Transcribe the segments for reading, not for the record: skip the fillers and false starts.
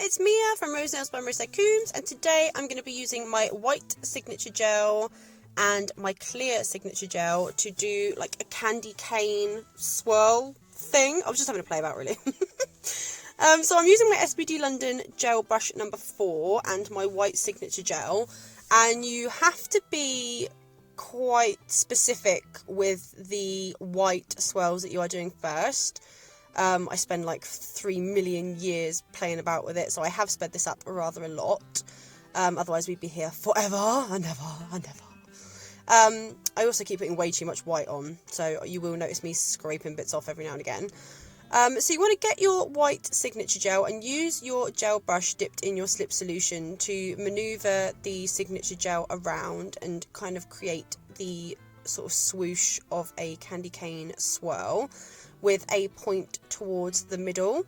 it's Mia from Rose Nails by Marissa Coombs, and today I'm going to be using my white signature gel and my clear signature gel to do like a candy cane swirl thing. I was just having a play about, really. So I'm using my SBD London gel brush number 4 and my white signature gel, and you have to be quite specific with the white swirls that you are doing first. I spend like 3 million years playing about with it, so I have sped this up rather a lot. Otherwise we'd be here forever and ever and ever. I also keep putting way too much white on, so you will notice me scraping bits off every now and again. So you want to get your white signature gel and use your gel brush dipped in your slip solution to manoeuvre the signature gel around and kind of create the sort of swoosh of a candy cane swirl with a point towards the middle.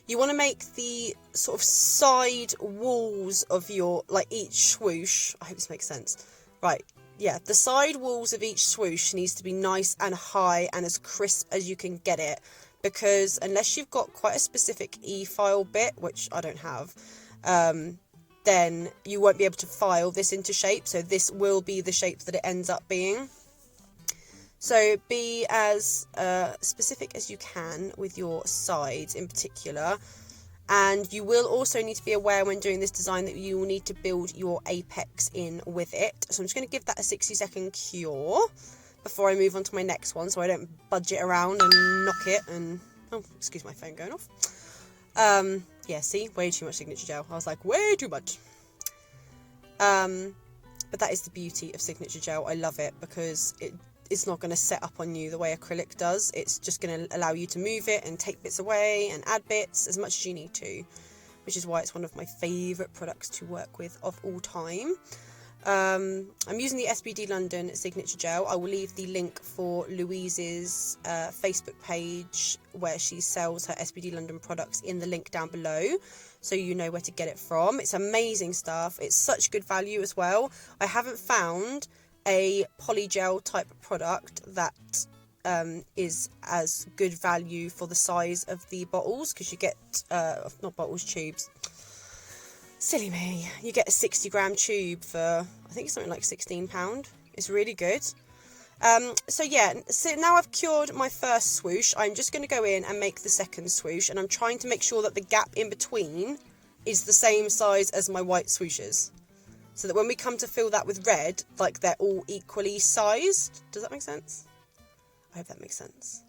You want to make the sort of side walls of your, like, each swoosh, I hope this makes sense, right, yeah, the side walls of each swoosh needs to be nice and high and as crisp as you can get it, because unless you've got quite a specific e-file bit, which I don't have, then you won't be able to file this into shape, so this will be the shape that it ends up being. So be as specific as you can with your sides in particular, and you will also need to be aware when doing this design that you will need to build your apex in with it. So I'm just going to give that a 60-second cure before I move on to my next one, so I don't budge it around and knock it and... oh, excuse my phone going off. Yeah, see? Way too much signature gel. I was like, way too much. But that is the beauty of signature gel. I love it because it's not going to set up on you the way acrylic does. It's just going to allow you to move it and take bits away and add bits as much as you need to, which is why it's one of my favourite products to work with of all time. I'm using the SBD London signature gel. I will leave the link for Louise's Facebook page where she sells her SBD London products in the link down below, so you know where to get it from. It's amazing stuff. It's such good value as well. I haven't found a polygel type product that is as good value for the size of the bottles, because you get not bottles, tubes. Silly me. You get a 60-gram tube for, I think it's something like £16. It's really good. So yeah, so now I've cured my first swoosh, I'm just going to go in and make the second swoosh, and I'm trying to make sure that the gap in between is the same size as my white swooshes, so that when we come to fill that with red, like, they're all equally sized. Does that make sense? I hope that makes sense.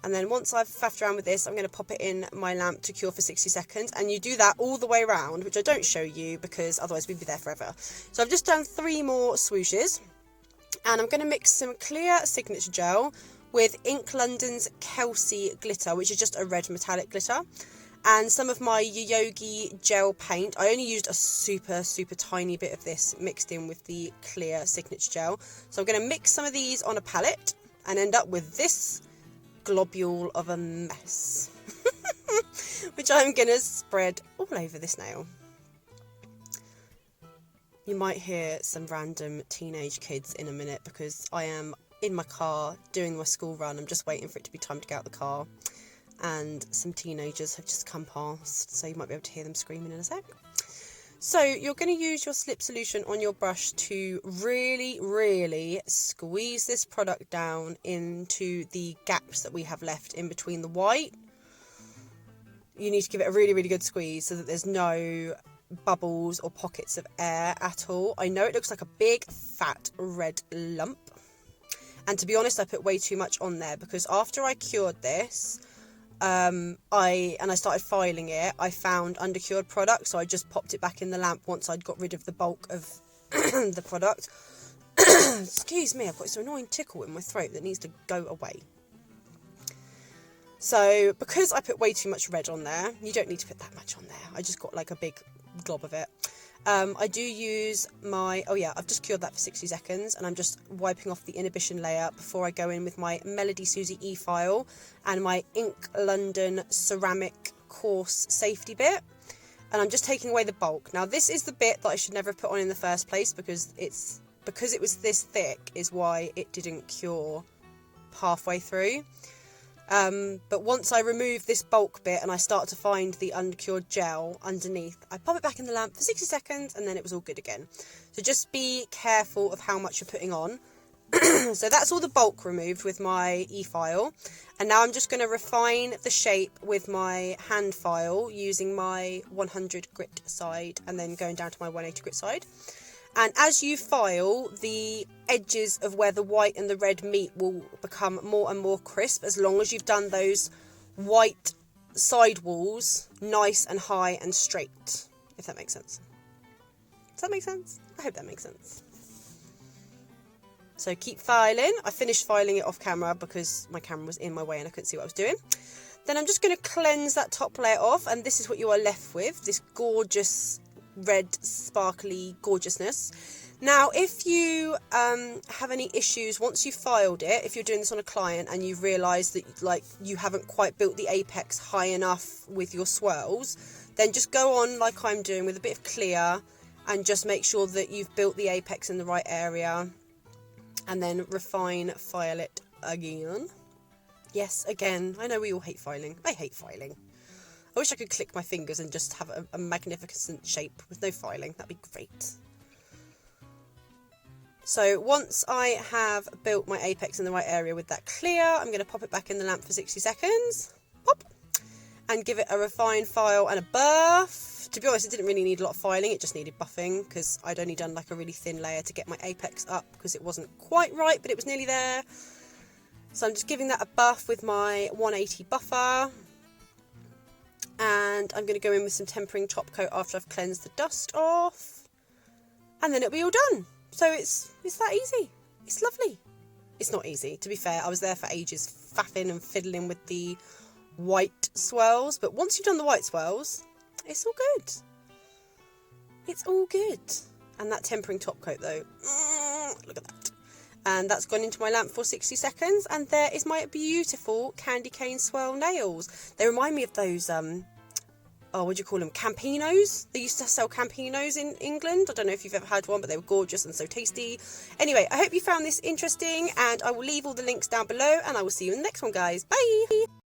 And then once I've faffed around with this, I'm going to pop it in my lamp to cure for 60 seconds. And you do that all the way around, which I don't show you because otherwise we'd be there forever. So I've just done 3 more swooshes. And I'm going to mix some clear signature gel with Ink London's Kelsey glitter, which is just a red metallic glitter, and some of my Yogi gel paint. I only used a super tiny bit of this mixed in with the clear signature gel. So I'm going to mix some of these on a palette and end up with this globule of a mess, which I'm going to spread all over this nail. You might hear some random teenage kids in a minute because I am in my car doing my school run. I'm just waiting for it to be time to get out the car, and some teenagers have just come past, so you might be able to hear them screaming in a sec. So you're going to use your slip solution on your brush to really squeeze this product down into the gaps that we have left in between the white. You need to give it a really good squeeze so that there's no bubbles or pockets of air at all. I know it looks like a big fat red lump, and to be honest, I put way too much on there because after I cured this, I started filing it, I found undercured product, so I just popped it back in the lamp once I'd got rid of the bulk of the product. Excuse me, I've got this annoying tickle in my throat that needs to go away. So because I put way too much red on there, you don't need to put that much on there, I just got like a big glob of it. I do use my, oh yeah, I've just cured that for 60 seconds, and I'm just wiping off the inhibition layer before I go in with my Melody Susie e-file and my Ink London ceramic coarse safety bit, and I'm just taking away the bulk. Now this is the bit that I should never have put on in the first place because it was this thick is why it didn't cure halfway through. But once I remove this bulk bit and I start to find the uncured gel underneath, I pop it back in the lamp for 60 seconds and then it was all good again. So just be careful of how much you're putting on. So that's all the bulk removed with my e-file. And now I'm just going to refine the shape with my hand file using my 100 grit side and then going down to my 180 grit side. And as you file, the edges of where the white and the red meet will become more and more crisp as long as you've done those white side walls nice and high and straight, if that makes sense. Does that make sense? I hope that makes sense. So keep filing. I finished filing it off camera because my camera was in my way and I couldn't see what I was doing. Then I'm just going to cleanse that top layer off, and this is what you are left with, this gorgeous red sparkly gorgeousness. Now if you have any issues once you've filed it, if you're doing this on a client and you've realised that like you haven't quite built the apex high enough with your swirls, then just go on like I'm doing with a bit of clear and just make sure that you've built the apex in the right area, and then file it again. Yes, again, I know we all hate filing. I hate filing. I wish I could click my fingers and just have a magnificent shape with no filing. That'd be great. So once I have built my apex in the right area with that clear, I'm going to pop it back in the lamp for 60 seconds. Pop! And give it a refine file and a buff. To be honest, it didn't really need a lot of filing. It just needed buffing because I'd only done like a really thin layer to get my apex up because it wasn't quite right, but it was nearly there. So I'm just giving that a buff with my 180 buffer. And I'm going to go in with some tempering top coat after I've cleansed the dust off. And then it'll be all done. So it's that easy. It's lovely. It's not easy, to be fair. I was there for ages faffing and fiddling with the white swirls. But once you've done the white swirls, it's all good. It's all good. And that tempering top coat though. Look at that. And that's gone into my lamp for 60 seconds. And there is my beautiful candy cane swirl nails. They remind me of those, what do you call them? Campinos? They used to sell Campinos in England. I don't know if you've ever had one, but they were gorgeous and so tasty. Anyway, I hope you found this interesting. And I will leave all the links down below. And I will see you in the next one, guys. Bye!